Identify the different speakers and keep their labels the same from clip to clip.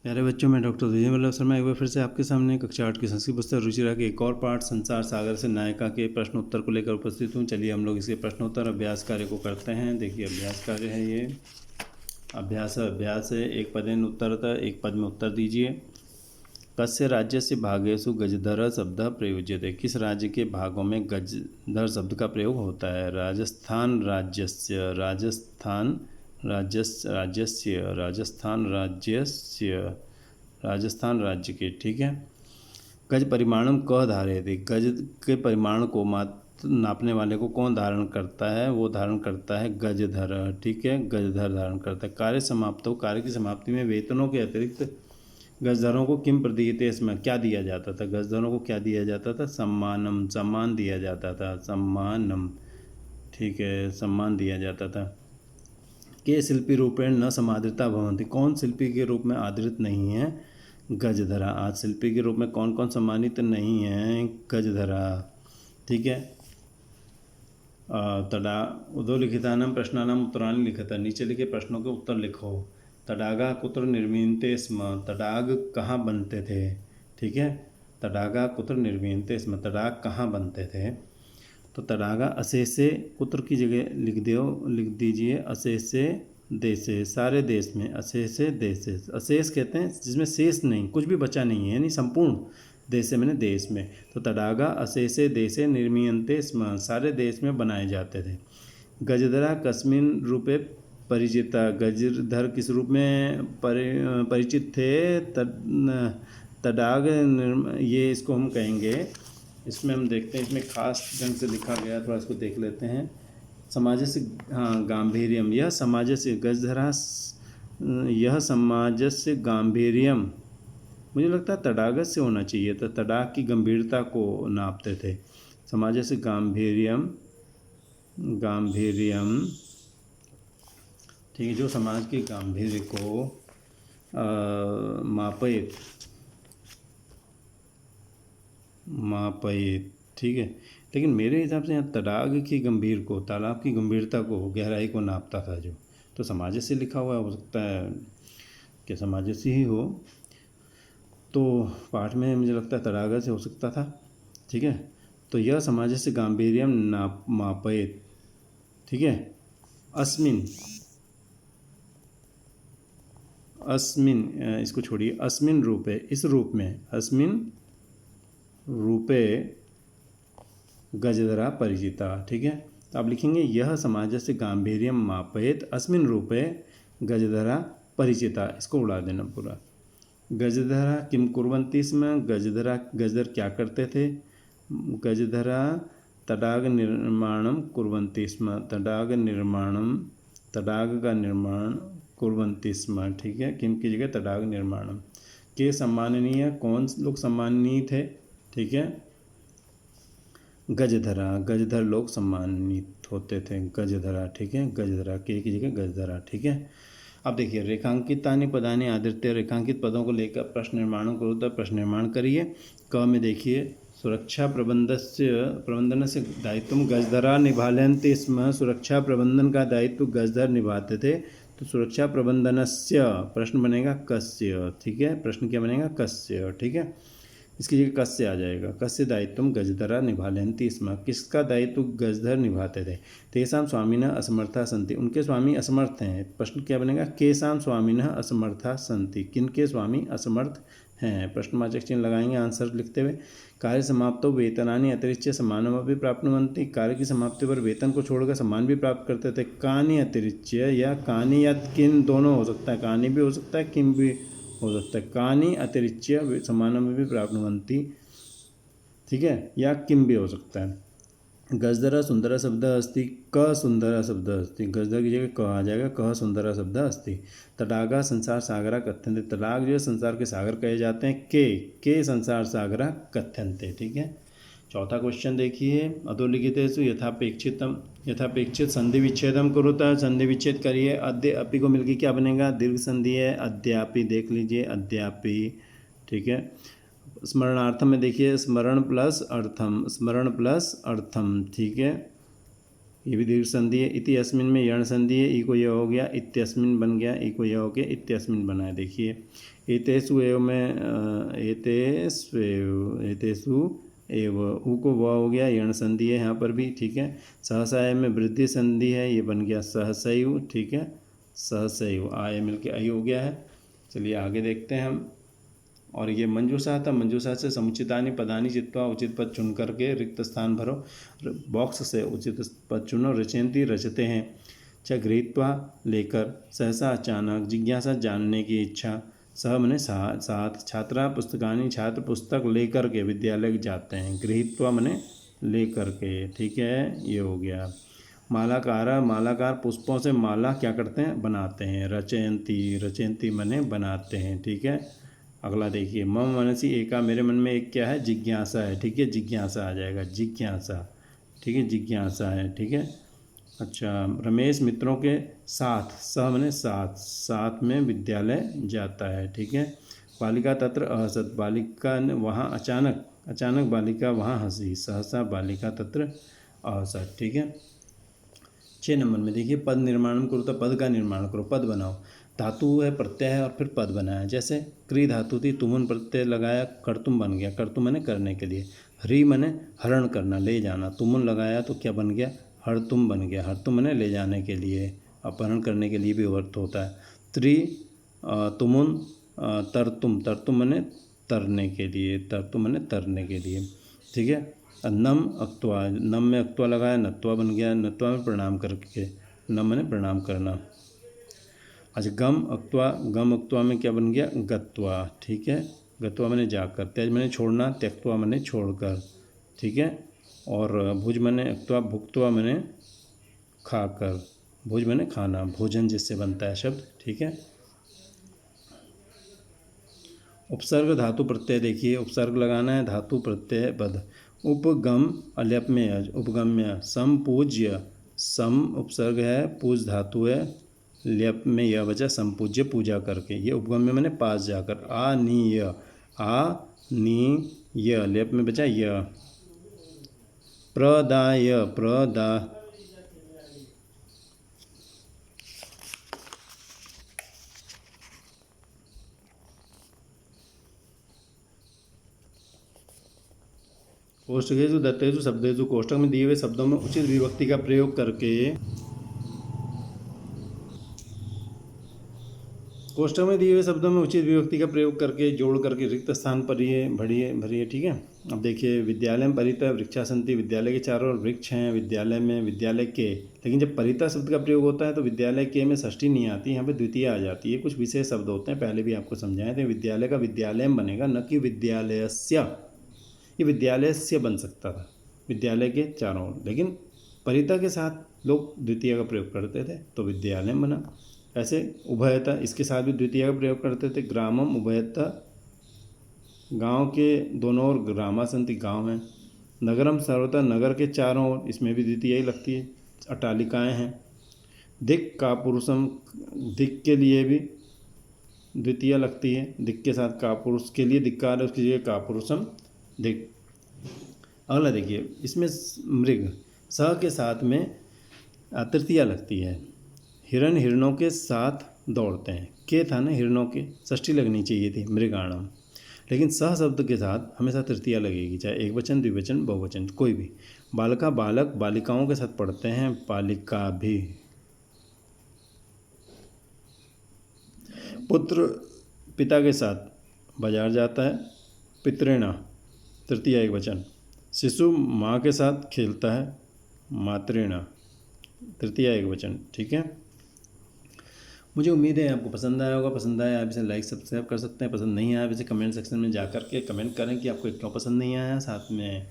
Speaker 1: प्यारे बच्चों, मैं डॉक्टर विजय वल्लभ शर्मा एक बार फिर से आपके सामने कक्षा 8 की संस्कृत पुस्तक रुचिरा के एक और पाठ संसार सागर से नायिका के प्रश्न उत्तर को लेकर उपस्थित हूँ। चलिए हम लोग इसके प्रश्नोत्तर अभ्यास कार्य को करते हैं। देखिए अभ्यास कार्य है ये। अभ्यास है। एक पदेन उत्तरतः, एक पद में उत्तर दीजिए। कस्य राज्यस्य भागेषु गजधर शब्द प्रयुज्यते। किस राज्य के भागों में गजधर शब्द का प्रयोग होता है? राजस्थान राज्यस्य, राजस्थान राजस्थान राज्य के। ठीक है। गज परिमाणम क धारयते। गज के परिमाण को नापने वाले को कौन धारण करता है? वो धारण करता है गजधर। ठीक है, गजधर धारण करता है। कार्य समाप्त हो। कार्य की समाप्ति में वेतनों के अतिरिक्त गजधरों को किम प्रदीयते, इसमें क्या दिया जाता था? गजधरों को क्या दिया जाता था? सम्मानम, सम्मान दिया जाता था। सम्मानम, ठीक है, सम्मान दिया जाता था। के शिल्पी रूपेण न समादृता भवन्ति। कौन शिल्पी के रूप में आदृत नहीं है? गजधरा। आज शिल्पी के रूप में कौन कौन सम्मानित नहीं है? गजधरा। ठीक है। तड़ा उदोलिखितानां प्रश्नानां उत्तराणि लिखता। नीचे लिखे प्रश्नों के उत्तर लिखो। तडागा कुत्र निर्मीयन्ते स्म। तडाग कहाँ बनते थे? ठीक है, तडागा कुत्र निर्मीयन्ते स्म। तडाग कहाँ बनते थे? तो तडागा अशेषे, कुत्र की जगह लिख दीजिए अशेषे देशे, सारे देश में। अशेषे देशे, अशेष कहते हैं जिसमें शेष नहीं, कुछ भी बचा नहीं है, यानी संपूर्ण। देशे मैंने देश में। तो तडागा अशेषे देशे निर्मीयन्ते स्म, सारे देश में बनाए जाते थे। गजधरा कस्मिन रूपे परिचिता। गजधर किस रूप में परिचित थे? तडाग ये इसको हम कहेंगे। इसमें हम देखते हैं, इसमें खास ढंग से लिखा गया, थोड़ा इसको देख लेते हैं। समाजस्य, हाँ, गांभीर्यम। यह समाजस्य गजधरा, यह समाजस्य गांभीर्यम। मुझे लगता है तडागत से होना चाहिए था। तडाग की गंभीरता को नापते थे। समाजस्य गांभीर्यम, गांभीर्यम, ठीक है, जो समाज के गांभीर्य को मापयित। ठीक है, लेकिन मेरे हिसाब से यहाँ तडाग की गंभीर को, तालाब की गंभीरता को, गहराई को नापता था जो। तो समाज से लिखा हुआ हो सकता है कि समाज से ही हो। तो पाठ में मुझे लगता है तडाग से हो सकता था। ठीक है, तो यह समाज से गांभीर्यम मापयित। ठीक है। अस्मिन, अस्मिन, इसको छोड़िए। अस्मिन रूपे, इस रूप में। अस्मिन रूपे गजधरा परिचिता। ठीक है, तो आप लिखेंगे यह समाज से गांभीर्यम मापयित अस्मिन रूपे गजधरा परिचिता। इसको उड़ा देना पूरा। गजधरा किम कुर्वन्ति स्म। गजधर क्या करते थे? गजधरा तडाग निर्माणम कुर्वन्ति स्म। तडाग निर्माणम, तडाग का निर्माण कुर्वन्ति स्म। ठीक है, किम की जगह तडाग निर्माणम। के सम्माननीय, कौन लोग सम्माननीय थे? ठीक है, गजधरा, गजधर लोग सम्मानित होते थे। गजधरा, ठीक है, गजधरा, के की जगह गजधरा। ठीक है। अब देखिए, रेखांकितानि पदानि आदृत्य। रेखांकित पदों को लेकर प्रश्न निर्माण करो, तो प्रश्न निर्माण करिए। क में देखिए, सुरक्षा प्रबंधन से दायित्व गजधरा निभालयन्ति स्म। सुरक्षा प्रबंधन का दायित्व गजधर निभाते थे। तो सुरक्षा प्रबंधनस्य प्रश्न बनेगा कस्य। ठीक है, प्रश्न क्या बनेगा? कस्य। ठीक है, इसकी जगह कस्य आ जाएगा। कस्य दायित्व गजधरा निभालयन्ति स्म। किसका दायित्व गजधर निभाते थे? तेषां स्वामिनः असमर्था सन्ति। उनके स्वामी असमर्थ हैं। प्रश्न क्या बनेगा? केषां स्वामिनः असमर्था सन्ति। किनके स्वामी असमर्थ हैं? प्रश्नवाचक चिन्ह लगाएंगे आंसर लिखते हुए। कार्य समाप्तो वेतनानि अतिरिच्य सम्मानमपि प्राप्नुवन्ति। कार्य की समाप्ति पर वेतन को छोड़कर सम्मान भी प्राप्त करते थे। कानि अतिरिच्य, या कानि या किन, दोनों हो सकता है। कानि भी हो सकता है, किम भी हो सकता है। कानि अतिरिच्य सम्मानमपि प्राप्नुवन्ति। ठीक है, या किम भी हो सकता है। गजधरा सुंदर शब्द अस्ति। क सुंदर शब्द अस्ति। गजधर की जगह क आ जाएगा। कह सुंदर शब्द अस्ति। तडागा संसार सागरा कथ्यन्ते। तडाग जो है संसार के सागर कहे जाते हैं। के संसार सागरा कथ्यन्ते। ठीक है। चौथा क्वेश्चन देखिए। अधोलिखितेषु यथापेक्षित संधि विच्छेदम कुरुतः। संधि विच्छेद करिए। अद्य अपी को मिलकर क्या बनेगा? दीर्घ संधि है, अद्यापि। देख लीजिए, अद्यापि। ठीक है। स्मरणार्थम में देखिए, स्मरण प्लस अर्थम, स्मरण प्लस अर्थम। ठीक है, ये भी दीर्घ संधि है। इति अस्मिन में यण संधि है, ई को यह हो गया, इत्यस्मिन बन गया, ई को यह हो गया, इत्यस्मिन बना है। देखिए एतेषु एव में एतेषु एव, ऊ को व हो गया, यण संधि है यहाँ पर भी, ठीक है। सहसा में वृद्धि संधि है, ये बन गया सहसैव, ठीक है, सहसैव, आय मिल के आई हो गया है। चलिए आगे देखते हैं हम। और ये मंजूषा था, मंजूषा से समुचितानि पदानि चित्वा, उचित पद चुन करके रिक्त स्थान भरो, बॉक्स से उचित पद चुनो, रचयन्ति रचते हैं, च गृहीत्वा लेकर, सहसा अचानक, जिज्ञासा जानने की इच्छा, सह मने साथ, छात्रा पुस्तकानि छात्र पुस्तक लेकर के विद्यालय जाते हैं, गृहीत्वा मने लेकर के, ठीक है, ये हो गया। मालाकार, मालाकार पुष्पों से माला क्या करते हैं, बनाते हैं, रचयन्ति, रचयन्ति मने बनाते हैं, ठीक है। अगला देखिए, मम मनसी एका, मेरे मन में एक क्या है, जिज्ञासा है, ठीक है, जिज्ञासा आ जाएगा, जिज्ञासा, ठीक है, जिज्ञासा है, ठीक है। अच्छा, रमेश मित्रों के साथ, सह मने साथ, साथ में विद्यालय जाता है, ठीक है। बालिका तत्र अहसत, बालिका ने वहाँ अचानक, अचानक बालिका वहाँ हंसी, सहसा बालिका तत्र अहसत, ठीक है। 6 नंबर में देखिए, पद निर्माण करो, तो पद का निर्माण करो, पद बनाओ। धातु है, प्रत्यय है, और फिर पद बनाया। जैसे क्री धातु थी, तुमुन प्रत्यय लगाया, कर्तुम बन गया, कर्तुम मैंने करने के लिए, हरि मैंने हरण करना, ले जाना, तुमुन लगाया तो क्या बन गया, हरतुम बन गया, हरतुम मैंने ले जाने के लिए, अपहरण करने के लिए भी अर्थ होता है। त्रि तुमुन तरतुम, तरतुम मैंने तरने के लिए, तरतुम मैंने तरने के लिए, ठीक है। नम अक्त्वा, नम में अक्त्वा लगाया, नत्वा बन गया, नत्वा में प्रणाम करके, नम मैंने प्रणाम करना। अच्छा, गम अक्त्वा, गम अक्त्वा में क्या बन गया, गत्वा, ठीक है, गत्वा मैंने जाकर, त्याज मैंने छोड़ना, त्यक्त्वा मैंने छोड़कर, ठीक है। और भुज मैंने अक्त्वा, भुक्त्वा मैंने खाकर, भुज मैंने खाना, भोजन जिससे बनता है शब्द, ठीक है। उपसर्ग धातु प्रत्यय, देखिए उपसर्ग लगाना है, धातु प्रत्यय पद, उपगम अल्यपमेय, उपगम्य, सम पूज्य, सम उपसर्ग है, पूज धातु है, ल्यप में यह बचा, संपूज्य पूजा करके, ये उपगम में मैंने पास जाकर, आ नी य, ल्यप में बचा य, प्रदाय, प्रदा, कोष्ठकेषु दत्तेषु शब्देषु, कोष्ठक में दिए हुए शब्दों में उचित विभक्ति का प्रयोग करके, कोष्ठक में दिए हुए शब्दों में उचित विभक्ति का प्रयोग करके, जोड़ करके रिक्त स्थान पर ये भरिए, ठीक है। अब देखिए, विद्यालय में परितः वृक्षा संति, विद्यालय के चारों ओर वृक्ष हैं, विद्यालय में, विद्यालय के, लेकिन जब परितः शब्द का प्रयोग होता है तो विद्यालय के में षष्ठी नहीं आती, यहाँ पे द्वितीय आ जाती है। कुछ विशेष शब्द होते हैं, पहले भी आपको समझाए थे। विद्यालय का विद्यालय बनेगा, न कि विद्यालयस्य, ये विद्यालयस्य बन सकता था, विद्यालय के चारों ओर, लेकिन परितः के साथ लोग द्वितीय का प्रयोग करते थे तो विद्यालय बना। ऐसे उभयता, इसके साथ भी द्वितीय का प्रयोग करते थे। ग्रामम उभयता, गांव के दोनों ओर ग्रामा संति, गांव है। नगरम सर्वथा, नगर के चारों ओर, इसमें भी द्वितीय ही लगती है, अट्टालिकाएं हैं। दिक् का पुरुषम, दिक् के लिए भी द्वितीय लगती है, दिक् के साथ का पुरुष के लिए दिक्कार है, उसकी जगह का पुरुषम दिक्। अगला देखिए, इसमें मृग, स के साथ में तृतीया लगती है। हिरण, हिरणों के साथ दौड़ते हैं, के था ना हिरणों के, षष्ठी लगनी चाहिए थी, मृगाणम, लेकिन सह शब्द के साथ हमेशा तृतीया लगेगी, चाहे एक वचन, द्विवचन, बहुवचन, कोई भी। बालका, बालक, बालिकाओं के साथ पढ़ते हैं, बालिका भी। पुत्र, पिता के साथ बाजार जाता है, पितृणा, तृतीय एक वचन। शिशु, माँ के साथ खेलता है, मातृणा, तृतीय एक वचन, ठीक है। मुझे उम्मीद है आपको पसंद आया होगा। पसंद आया आप इसे लाइक सब्सक्राइब कर सकते हैं, पसंद नहीं आया आप इसे कमेंट सेक्शन में जा कर के कमेंट करें कि आपको क्यों पसंद नहीं आया। साथ में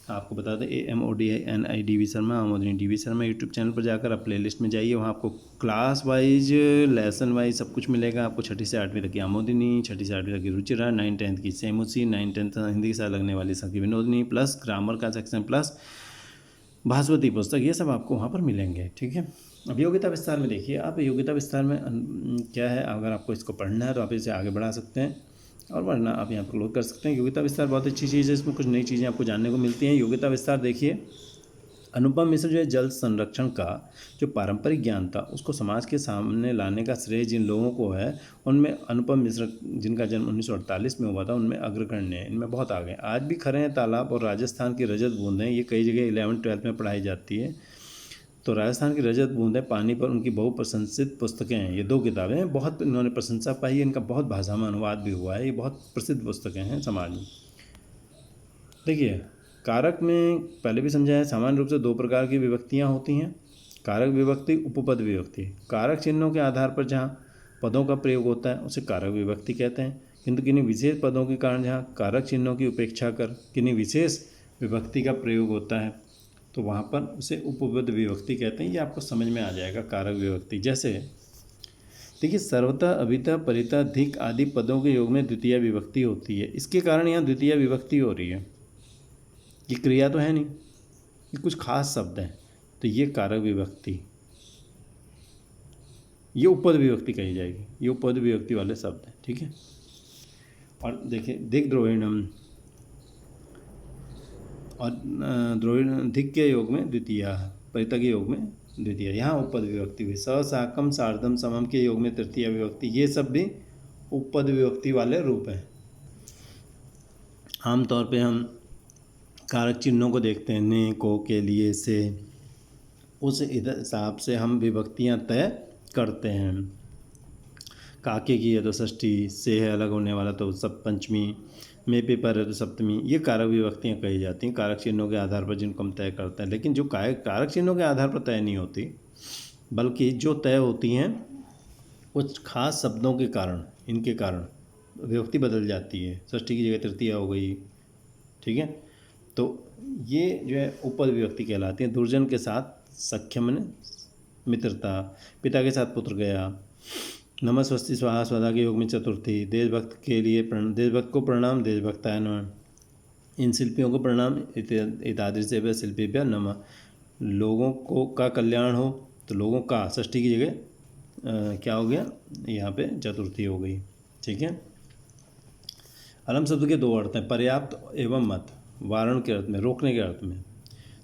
Speaker 1: आपको बता दें, AMODINI Sharma, Amodini DV Sharma YouTube channel पर जाकर आप प्लेलिस्ट में जाइए, वहाँ आपको क्लास वाइज, लेसन वाइज सब कुछ मिलेगा। आपको 6ठी से 8वीं तक की आमोदनी, 6ठी से 8वीं तक की रुचिरा, 9th 10th की सेमुसी, 9th 10th हिंदी के साथ लगने वाली सबकी विनोदनी, प्लस ग्रामर का सेक्शन, प्लस भास्वती पुस्तक, ये सब आपको वहाँ पर मिलेंगे, ठीक है। अब योग्यता विस्तार में देखिए, आप योग्यता विस्तार में क्या है, अगर आपको इसको पढ़ना है तो आप इसे आगे बढ़ा सकते हैं, और वरना आप यहाँ पर क्लोज कर सकते हैं। योग्यता विस्तार बहुत अच्छी चीज़ है, इसमें कुछ नई चीज़ें आपको जानने को मिलती हैं। योग्यता विस्तार देखिए, अनुपम मिश्र जो है जल संरक्षण का जो पारंपरिक ज्ञान था उसको समाज के सामने लाने का श्रेय जिन लोगों को है उनमें अनुपम मिश्र, जिनका जन्म 1948 में हुआ था, उनमें अग्रगण्य है। इनमें बहुत आगे आज भी खरे हैं तालाब और राजस्थान की रजत बूंदें, ये कई जगह 11वीं-12वीं में पढ़ाई जाती है। तो राजस्थान की रजत बूंदें पानी पर उनकी बहुप्रशंसित पुस्तकें हैं। ये 2 किताबें हैं, बहुत इन्होंने प्रशंसा पाई है, इनका बहुत भाषा में अनुवाद भी हुआ है, ये बहुत प्रसिद्ध पुस्तकें हैं समाज में। देखिए कारक में पहले भी समझाया है, सामान्य रूप से 2 प्रकार की विभक्तियाँ होती हैं, कारक विभक्ति, उपपद विभक्ति। कारक चिन्हों के आधार पर जहाँ पदों का प्रयोग होता है उसे कारक विभक्ति कहते हैं, किंतु किन्हीं विशेष पदों के कारण जहाँ कारक चिन्हों की उपेक्षा कर किन्हीं विशेष विभक्ति का प्रयोग होता है तो वहाँ पर उसे उपपद विभक्ति कहते हैं। ये आपको समझ में आ जाएगा कारक विभक्ति। जैसे देखिए सर्वतः, अभितः, परितः, धिक आदि पदों के योग में द्वितीय विभक्ति होती है, इसके कारण यहाँ द्वितीय विभक्ति हो रही है। ये क्रिया तो है नहीं, ये कुछ खास शब्द हैं, तो ये कारक विभक्ति, ये उपपद विभक्ति कही जाएगी, ये उपपद विभक्ति वाले शब्द हैं, ठीक है। और देखिए दिग्द्रोहिणम और द्रोहिण, धिक के योग में द्वितीय, परितः के योग में द्वितीय, यहाँ उपपद विभक्ति हुई। स, साकम, सार्धम, समम के योग में तृतीय विभक्ति, ये सब भी उपपद विभक्ति वाले रूप हैं। आमतौर पे हम कारक चिन्हों को देखते हैं, ने, को, के, लिए, से, उस हिसाब से हम विभक्तियाँ तय करते हैं। काके की है तो षष्ठी, से है अलग होने वाला तो सब पंचमी, में पे पर है तो सप्तमी, ये कारक विभक्तियाँ कही जाती हैं कारक चिन्हों के आधार पर जिनको हम तय करते हैं। लेकिन जो कारक चिन्हों के आधार पर तय नहीं होती, बल्कि जो तय होती हैं कुछ खास शब्दों के कारण, इनके कारण विभक्ति बदल जाती है, षष्ठी की जगह तृतीय हो गई, ठीक है। तो ये जो है उपपद विभक्ति कहलाती है। दुर्जन के साथ सख्य माने मित्रता, पिता के साथ पुत्र गया, नमः स्वस्ति स्वाहा स्वधा के योग में चतुर्थी, देशभक्त के लिए देशभक्त को प्रणाम, देशभक्ताय नमः, इन शिल्पियों को प्रणाम, इतादृशेभ्यः शिल्पीभ्यः नमः, लोगों को का कल्याण हो, तो लोगों का षष्ठी की जगह क्या हो गया, यहाँ पे चतुर्थी हो गई, ठीक है। अलम शब्द के 2 अर्थ हैं, पर्याप्त एवं मत, वारण के अर्थ में, रोकने के अर्थ में।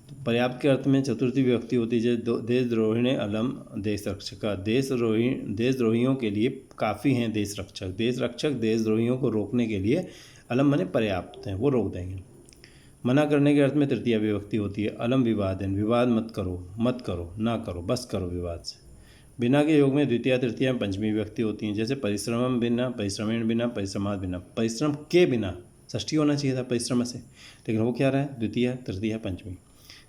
Speaker 1: तो पर्याप्त के अर्थ में चतुर्थी विभक्ति होती है, देशद्रोहिणे अलम देश रक्षक, देशद्रोहियों के लिए काफ़ी हैं देश रक्षक, देश रक्षक देशद्रोहियों को रोकने के लिए अलम माने पर्याप्त हैं, वो रोक देंगे। मना करने के अर्थ में तृतीय विभक्ति होती है, अलम विवादेन, विवाद मत करो, ना करो, बस करो विवाद से। बिना के योग में द्वितीय, तृतीय, पंचमी विभक्ति होती हैं, जैसे परिश्रम बिना, परिश्रमेण बिना, परिश्रमाद बिना, परिश्रम के बिना, षष्ठी होना चाहिए था परिश्रम से, लेकिन वो क्या रहा है, द्वितीय, तृतीय, पंचमी।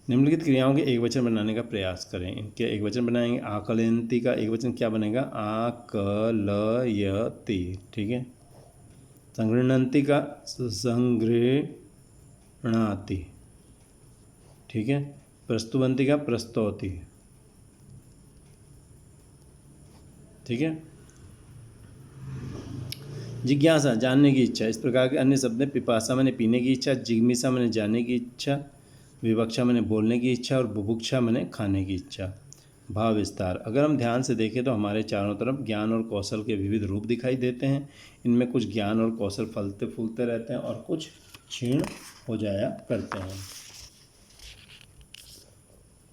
Speaker 1: निम्नलिखित क्रियाओं के एक वचन बनाने का प्रयास करें। इनके एक वचन बनाएंगे, आकलयंती का एक वचन क्या बनेगा, आकलयति, ठीक है। संगृह्णन्ति का संगृह्णाति, ठीक है। प्रस्तुवंती का प्रस्तौति, ठीक है। जिज्ञासा जानने की इच्छा, इस प्रकार के अन्य शब्द हैं। पिपासा मैंने पीने की इच्छा, जिज्ञासा मैंने जानने की इच्छा, विवक्षा मैंने बोलने की इच्छा और बुभुक्षा मैंने खाने की इच्छा। भाव विस्तार, अगर हम ध्यान से देखें तो हमारे चारों तरफ ज्ञान और कौशल के विविध रूप दिखाई देते हैं। इनमें कुछ ज्ञान और कौशल फलते फूलते रहते हैं और कुछ क्षीण हो जाया करते हैं।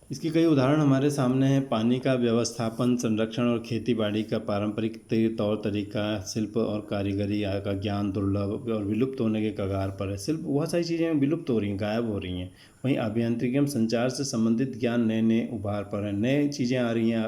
Speaker 1: इसके कई उदाहरण हमारे सामने हैं। पानी का व्यवस्थापन, संरक्षण और खेतीबाड़ी का पारंपरिक तौर तरीका, शिल्प और कारीगरी का ज्ञान दुर्लभ और विलुप्त होने के कगार पर है। शिल्प बहुत सारी चीज़ें विलुप्त हो रही हैं, गायब हो रही हैं। वहीं अभियांत्रिकी एवं संचार से संबंधित ज्ञान नए नए उभार पर है, नए चीज़ें आ रही हैं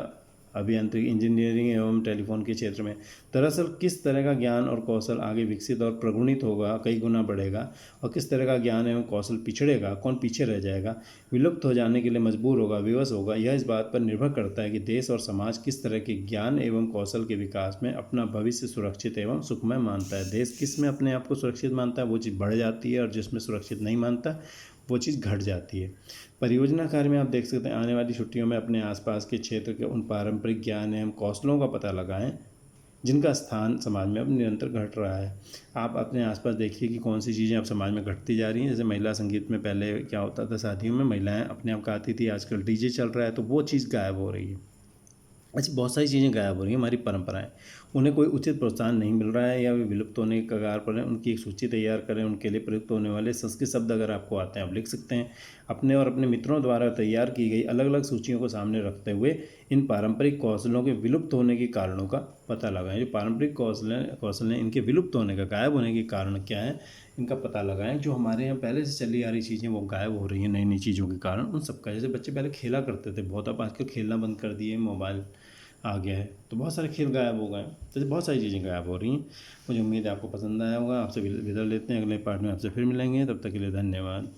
Speaker 1: अभियांत्रिकी, इंजीनियरिंग एवं टेलीफोन के क्षेत्र में। दरअसल किस तरह का ज्ञान और कौशल आगे विकसित और प्रगुणित होगा, कई गुना बढ़ेगा, और किस तरह का ज्ञान एवं कौशल पिछड़ेगा, कौन पीछे रह जाएगा, विलुप्त हो जाने के लिए मजबूर होगा, विवश होगा, यह इस बात पर निर्भर करता है कि देश और समाज किस तरह के ज्ञान एवं कौशल के विकास में अपना भविष्य सुरक्षित एवं सुखमय मानता है। देश किस में अपने आप को सुरक्षित मानता है, वो चीज़ बढ़ जाती है, और जिसमें सुरक्षित नहीं मानता वो चीज़ घट जाती है। परियोजना कार्य में आप देख सकते हैं, आने वाली छुट्टियों में अपने आसपास के क्षेत्र के उन पारंपरिक ज्ञान एवं कौशलों का पता लगाएं जिनका स्थान समाज में अब निरंतर घट रहा है। आप अपने आसपास देखिए कि कौन सी चीज़ें अब समाज में घटती जा रही हैं। जैसे महिला संगीत में पहले क्या होता था, शादियों में महिलाएं अपने आप गाती थी, आजकल डीजे चल रहा है, तो वो चीज़ गायब हो रही है। ऐसी बहुत सारी चीज़ें गायब हो रही हैं, हमारी परंपराएं। उन्हें कोई उचित प्रोत्साहन नहीं मिल रहा है या वे विलुप्त होने के कगार पर हैं, उनकी एक सूची तैयार करें। उनके लिए प्रयुक्त होने वाले संस्कृत शब्द अगर आपको आते हैं आप लिख सकते हैं। अपने और अपने मित्रों द्वारा तैयार की गई अलग अलग सूचियों को सामने रखते हुए इन पारंपरिक कौशलों के विलुप्त होने के कारणों का पता लगाएं। जो पारंपरिक कौशल हैं इनके विलुप्त होने का, गायब होने के कारण क्या है, इनका पता लगाएं। जो हमारे यहाँ पहले से चली आ रही चीज़ें वो गायब हो रही हैं नई नई चीज़ों के कारण, उन सबका। जैसे बच्चे पहले खेला करते थे बहुत, अब आजकल खेलना बंद कर दिए, मोबाइल आ गया है तो बहुत सारे खेल गायब हो गए। तो बहुत सारी चीज़ें गायब हो रही हैं। मुझे उम्मीद है आपको पसंद आया होगा। आपसे विदा लेते हैं, अगले पार्ट में आपसे फिर मिलेंगे। तब तक के लिए धन्यवाद।